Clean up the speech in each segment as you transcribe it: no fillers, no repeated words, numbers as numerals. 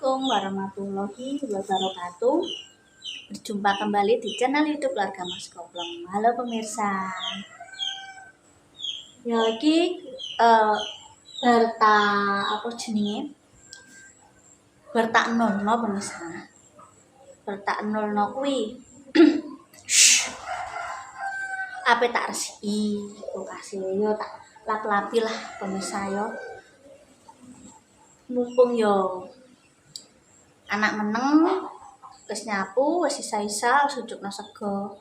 Assalamualaikum warahmatullahi wabarakatuh. Berjumpa kembali di channel YouTube Keluarga Mas Koplong. Halo pemirsa. Ya iki berta apa jenenge? Berta nono pemirsa. Berta nono kuwi. Apa tak resiki kulkas yo tak lap-lapi lah pemirsa yo. Mumpung yo anak meneng wis nyapu wis sisa-sisa sucukno sego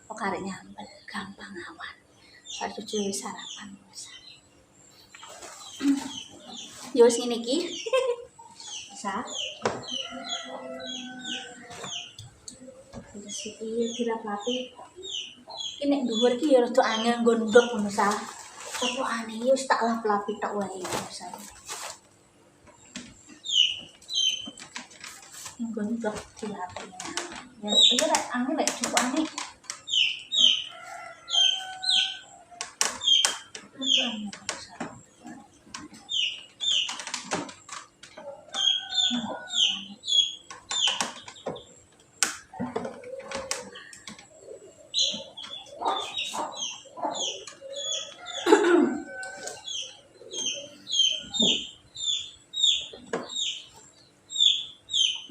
kok karek nyambel gampang awan sak cucu wis sarapan wis yo wis ngene iki bisa terus iki dilap-lapi iki nek dhuwur iki ya rada angel nggo-ndok pemirsa kok aneh yo wis tak lap-lapi tok wae pemirsa nggontok dilapinya ya iya lek angin lek cukup aneh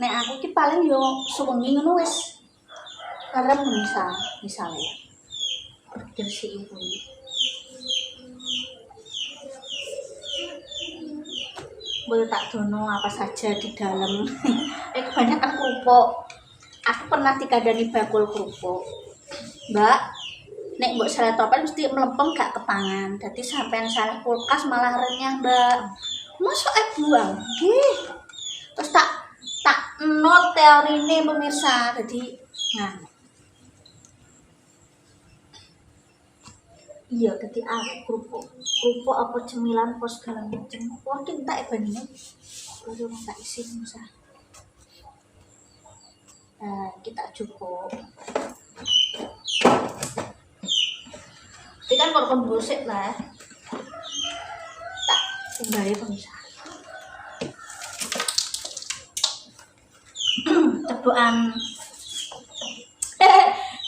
nek aku ki paling yo sewengi ngono wis kerem misale bersih kuwi boleh tak dono apa saja di dalam kebanyakan kerupuk aku pernah dikandani bakul kerupuk mbak nek mbok seletopan mesti melempem gak kepangan dadi sampean salah kulkas malah renyah mbak mosok buang nggih terus tak not teorine pemirsa jadi nah iya jadi kerupuk apa cemilan pos segala macam wah kita bandingnya baru tak isi pemirsa kita cukup tapi kan kalau busuk lah tak kembali pemirsa ceblokan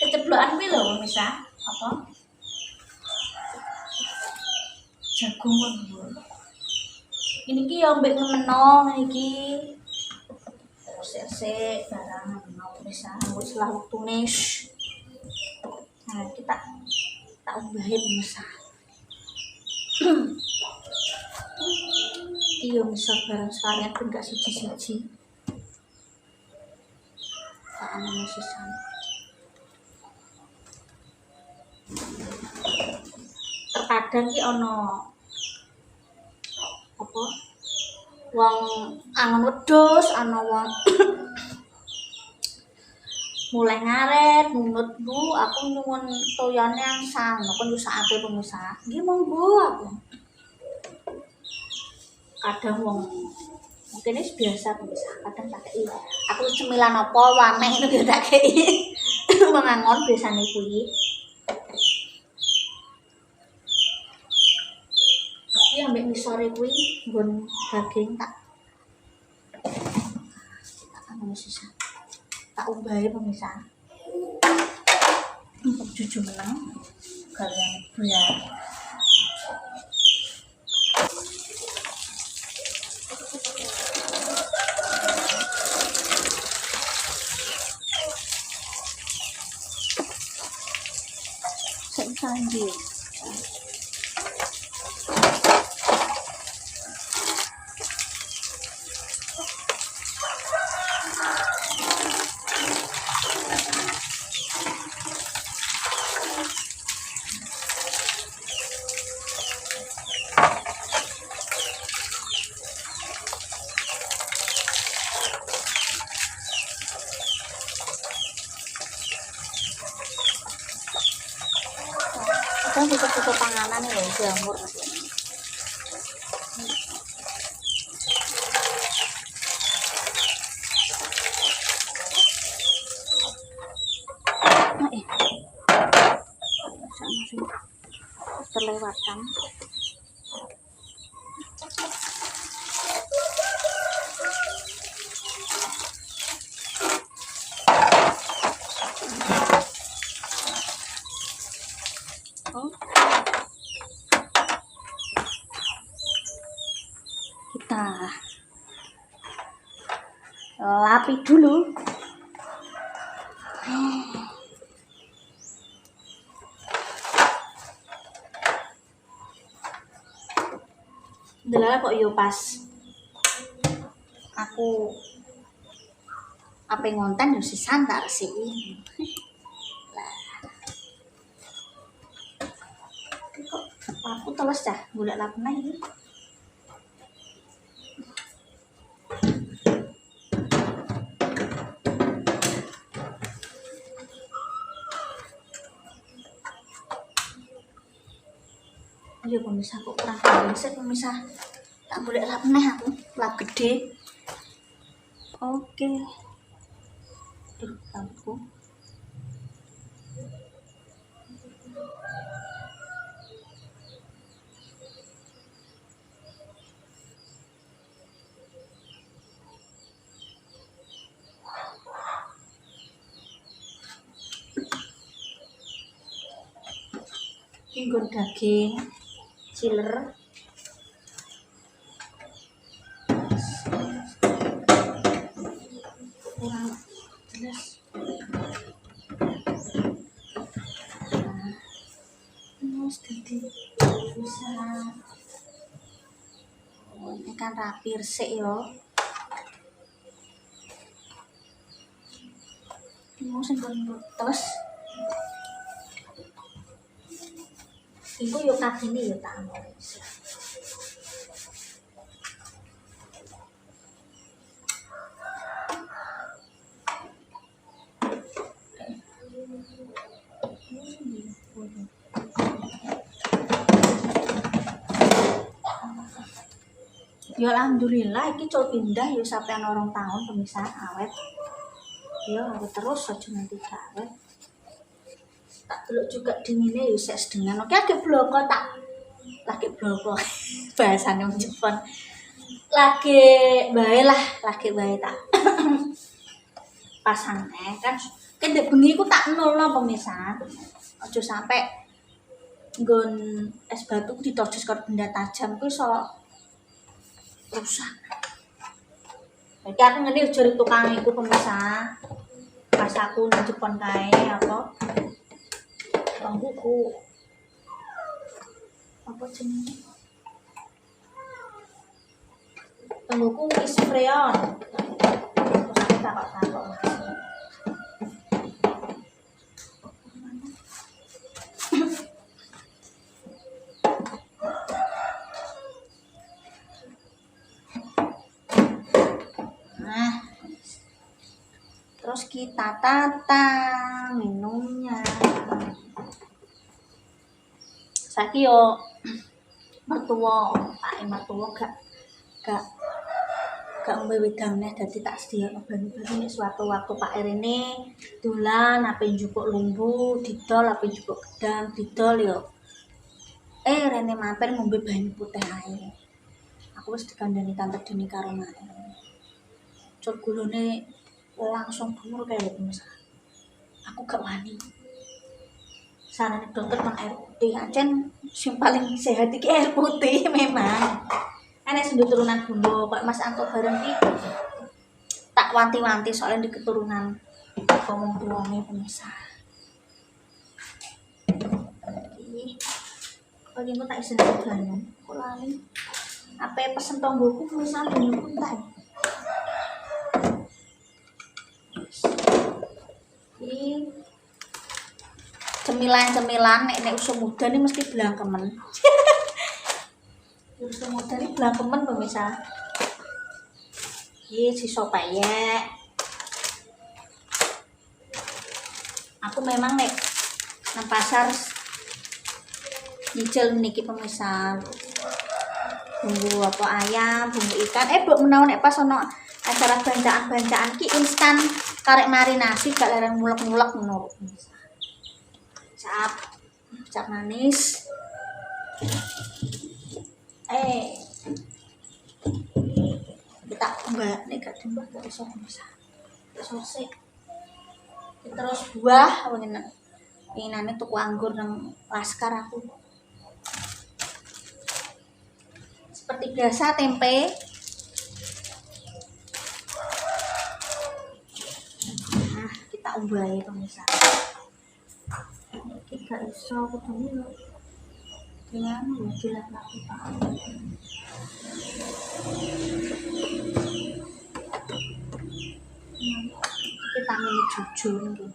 keceblokan kuwi lho pemirsa apa jagung lho ini ki yo mbek ngemeno iki sik barang mau pemirsa wis lah wektune nah kita tak umbahin pemirsa iya misal barang sekalian pun gak siji-siji anu sisan terkadang ki ono apa wong angon wedhus ana wong mulai ngaret nunut Bu aku nyuwun toyone angsal kok nyusahake pemirsa nggih monggo aku kadang wong mungkin ini biasa pemirsa kadang tak kei aku cemilan apa warna itu dia tak kei mengangon biasanya kuwi tapi ambek misore kuwi nggon daging tak anu sisa tak umbahe pemirsa untuk jujur menang kalian ya sanji kan tutup panganan lho jamur terlewatkan Lapi dulu. Delala kok yo pas aku apa ngonten yo sisan tak resiki. Lah. Kok aku teles dah golek lapne iki. Iya pemirsa kok kurang sih pemirsa. Tak golek lap neh aku, lap gede. Oke. Duh, lampu. Ini nggon daging ciler. Kurang jelas. Terus jadi bisa. Oh, ini kan rapi resik yo. Mau sing terus. Iku yo kakine yo tak anu. Ya alhamdulillah iki cul pindah ya sampean 2 tahun pemirsa awet. Ya awet terus aja nanti awet. Tak delok juga dinginnya ya sek sedengan. Oke agak bloko tak. Lagi bloko. Bahasane wong Jepang. Lagi bae lah, lagi bae tak. Pasane kan kendek bengi ku tak nulno pemirsa. Aja sampai nggon es batu ditojos karo benda tajam ku iso rusak. Jadi aku ngene ujur tukang iku pemirsa. Pas aku nang Jepang kae apa? Bangkuku. Apa jenenge? Bangkuku is freon. Terus aku takok-takok Mas. Terus kita tata minumnya. Saiki yo mertua, Pak mertua gak ngombe wedang neh dadi tak sedhiakno banyu-banyu nek suatu waktu Pak Rene dolan ape njupuk lumbu, didol ape njupuk gedang, didol yo. Rene mampir ngombe banyu putih ae. Aku wis dikandani tante Dini karo mak. Cur gulune langsung dhuwur kae lho Mas. Aku gak wani. Sarane dokter kan air putih, ancen sing paling sehat iki air putih memang. Nek sing turunan Bundo kok Mas Anto bareng iki tak wanti-wanti soalnya di keturunan wong tuane pemirsa. Iki bagi tak isen banyu. Kok lali. Ape pesen tonggoku pemirsa banyu putih. Ini cemilan nek usum muda nih mesti blangkemen. Usum muda nih blangkemen pemirsa. Iki sisa peyek. Aku memang nek nang pasar nyicil niki pemirsa. Bumbu apa ayam, bumbu ikan. Mbok menawa nek pas ono acara bancaan-bancaan ki instan karek marinasi gak larang mulek-mulek ngono. Cap manis. Kita mbak nek gak dimbak gak iso bisa. Sosik. Terus buah winginane tuku anggur nang Laskar aku. Seperti biasa tempe. tak umbahi pemirsa. Iki gak iso kudune yo. Dengan yo dilap-lapi Pak. Kita ngene jujur ngene.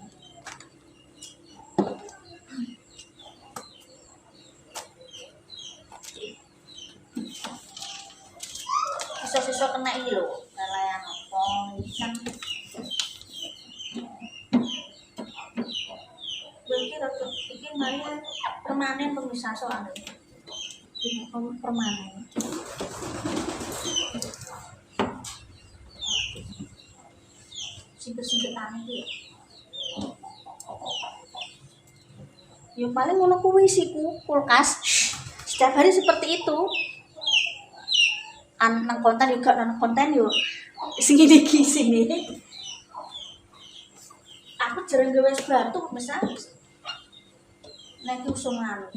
Sisa-sisa kena iki lho, lalayan apa isan. Iki rada iki mari permanen pemisah soalnya. Ini permanen. Singket-singketan iki. Ya paling ngono kuwi siku kulkas. Setiap hari seperti itu. Nang konten juga nang konten yo sing iki sini. Aku jarang gawe es batu misal nek usungan.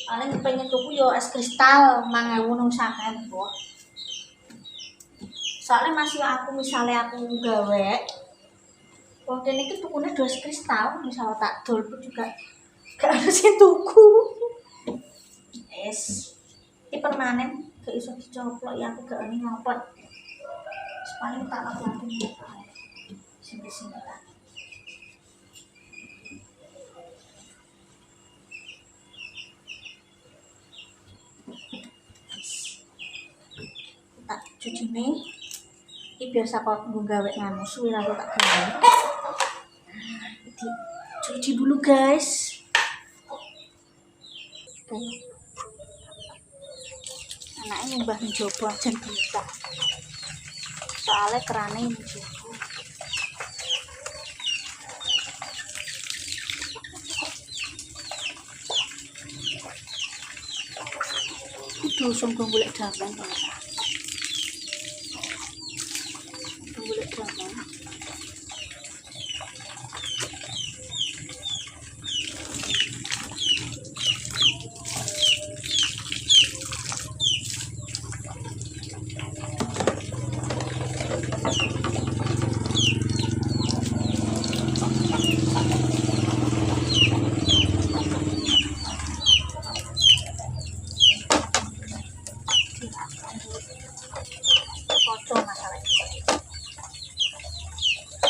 Paling pengen tuku yo es kristal 5.000 nang saken kok. Soalnya masih aku misalnya aku gawe wong kene iki tukune es kristal misal tak dol pun juga gak ada sing tuku. Es ini permanen gak iso dicoplok ya aku gak ini ngopot paling tak lakukan sini-sini lah tak cuci nih ini biasa kok gue gawe nganu suwi aku tak gawe cuci dulu guys anaknya mbah mencoba aja kita soalnya kerannya mencoba itu sungguh boleh dagang boleh dagang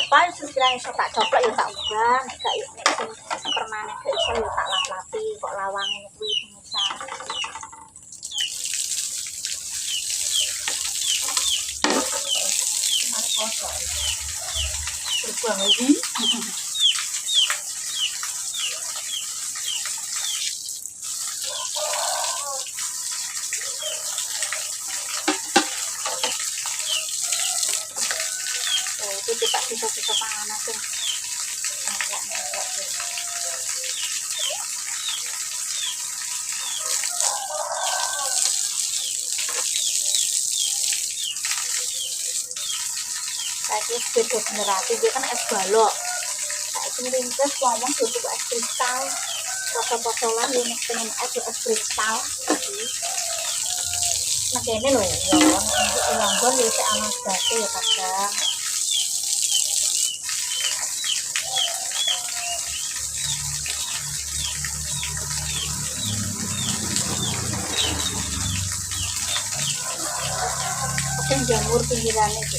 paling sekiranya iso tak coplok ya tak ubah gak nek permanen gak iso ya tak lap-lapi kok lawang ngono kuwi pemirsa mari kosong berbuang lagi itu kita bisa pangan aja nangkok deh saya beda generasi dia kan es balok saya ringkes ngomong tutup es kristal potol-potolan dia pengen es kristal nah kayaknya loh ya langgon ya saya amat batu ya kadang yang jamur pinggirannya gitu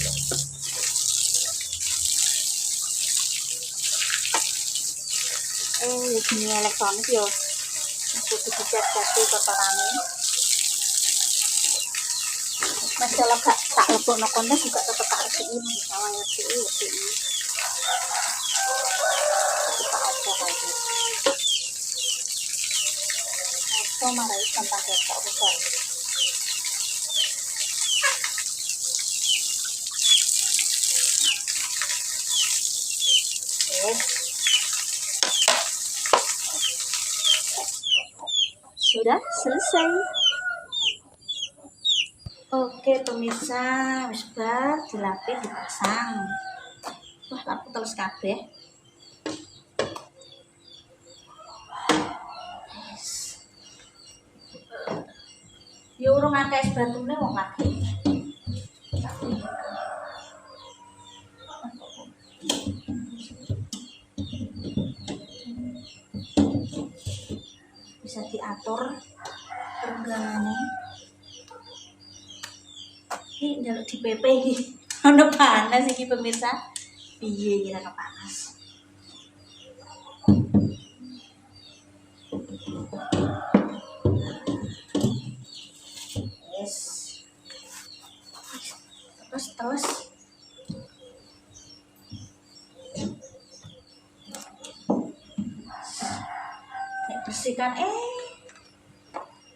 ya gini elektronik yo kudu dicat-cati kotorannya masalah gak tak lebok no konten juga tetep tak resiki misalnya resiki tak apa aja apa marai tentang ketok besar sudah selesai. Oke pemirsa, wis bar dilapih dipasang. Wah, lampu terus kabeh. Ya urung akeh batune wong lagi. bisa diatur renggangannya. Ini jaluk di PP iki. Ono panas iki pemirsa. Piye kira panas. Yes. Terus bersihkan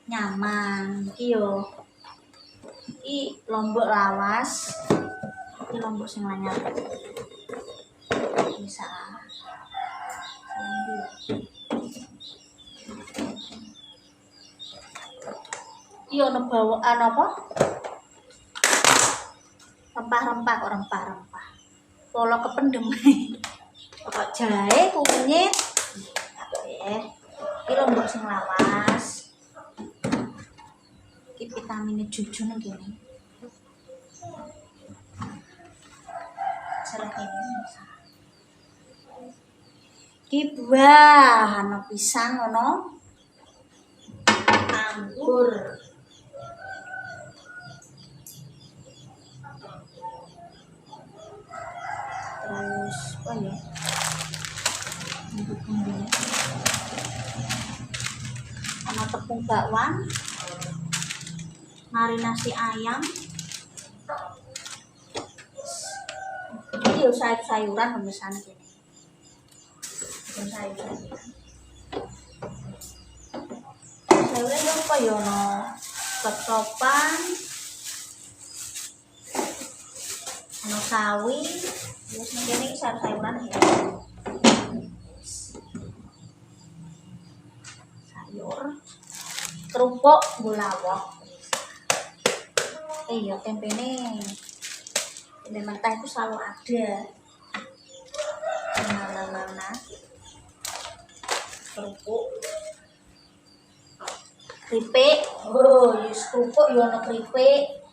nyaman iki yo. Iki lombok lawas. Iki lombok sing lanyar. Bisa. Iki ono bawaan apa? Rempah-rempah. Polo kependem. Pokok jahe, kunyit. Iki lombok sing lawas. Iki vitamin jujun gini. Salah ini. Iki buah, ono pisang, ono anggur. Terus apa ya? Ono tepung bakwan, marinasi ayam. Ini sayur-sayuran pemirsa gini. Sayuran apa ya ono kecopan, ono sawi, terus ini sayur-sayuran ya. Sayur, kerupuk, bulawok. Iya tempe mentah itu selalu ada. Mana kerupuk, keripik. Yes kerupuk yo ono keripik.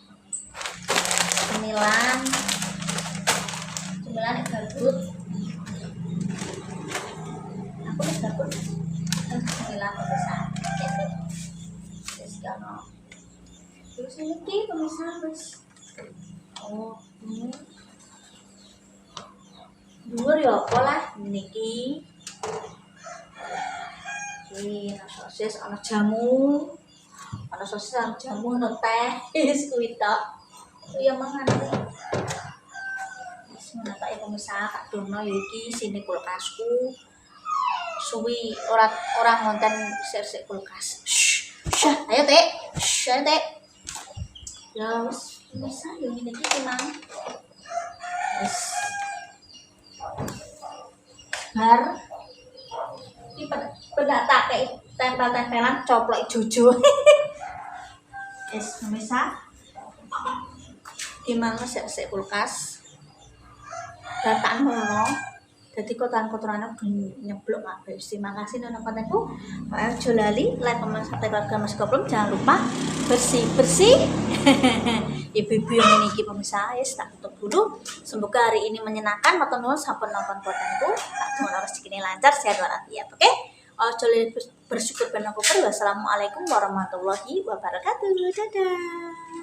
Cemilan gabut. Aku wis gabut. Cemilan pemirsa. Wis ono. Terus iki pemirsa wis. Ini. Dhuwur ya apa lah niki. Ini sosis, ono jamu, ono teh, kuwi tok. Ya mangan. Wis ngono tok ya pemirsa, tak dono ya iki sini kulkasku. Suwi ora ngonten sik kulkas. Ayo Tek. Ayo Tek. Ya wis pemirsa yo ngene iki mang. Wis. Bar iki pedak tak tempel-tempelan coplok jojo. Es pemirsa. Gimana sik kulkas. Datan ngono. Dadi kotoran-kotorane nyeblok kabeh. Terima kasih nonton kontenku. Ayo lali like, comment, subscribe keluarga Mas Koplum. Jangan lupa bersih-bersih. Ibu-ibu yang ini iki pemirsa, tak tutup dulu. Semoga hari ini menyenangkan. Matur nuwun sampun nonton kontenku. Tak tunggu rezekine lancar, sehat walafiat. Oke? Ojo bersyukur ben aku. Wassalamualaikum warahmatullahi wabarakatuh. Dadah.